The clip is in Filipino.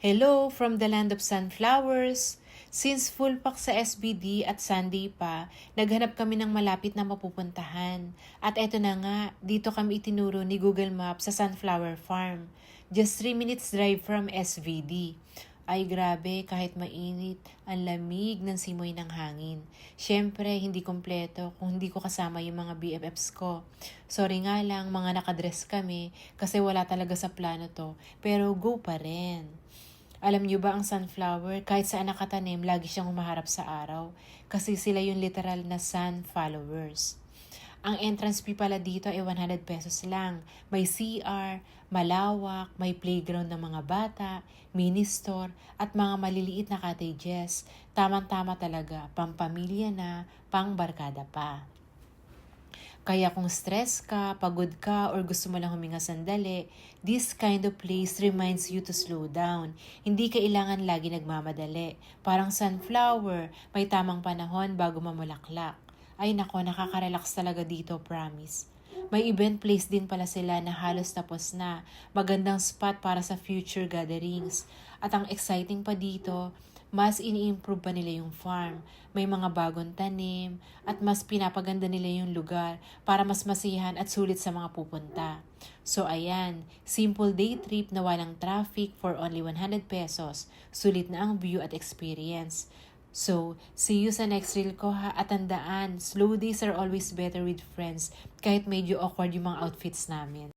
Hello from the land of sunflowers! Since full pack sa SBD at Sunday pa, naghanap kami ng malapit na mapupuntahan. At eto na nga, dito kami itinuro ni Google Maps sa Sunflower Farm. Just 3 minutes drive from SVD. Ay grabe, kahit mainit, ang lamig ng simoy ng hangin. Siyempre, hindi kompleto kung hindi ko kasama yung mga BFFs ko. Sorry nga lang, mga nakadress kami kasi wala talaga sa plano to, pero go pa rin. Alam niyo ba ang sunflower, kahit saan nakatanim, lagi siyang humaharap sa araw kasi sila yung literal na sun followers. Ang entrance fee pala dito ay 100 pesos lang. May CR, malawak, may playground ng mga bata, mini store, at mga maliliit na cottages. Tamang-tama talaga, pampamilya na, pangbarkada pa. Kaya kung stress ka, pagod ka, or gusto mo lang huminga sandali, this kind of place reminds you to slow down. Hindi kailangan lagi nagmamadali. Parang sunflower, may tamang panahon bago mamulaklak. Ay nako, nakaka-relax talaga dito, promise. May event place din pala sila na halos tapos na. Magandang spot para sa future gatherings. At ang exciting pa dito, mas ini-improve pa nila yung farm. May mga bagong tanim at mas pinapaganda nila yung lugar para mas masiyahan at sulit sa mga pupunta. So ayan, simple day trip na walang traffic for only 100 pesos. Sulit na ang view at experience. So, see you sa next reel ko ha, at tandaan, slow days are always better with friends kahit medyo awkward yung mga outfits namin.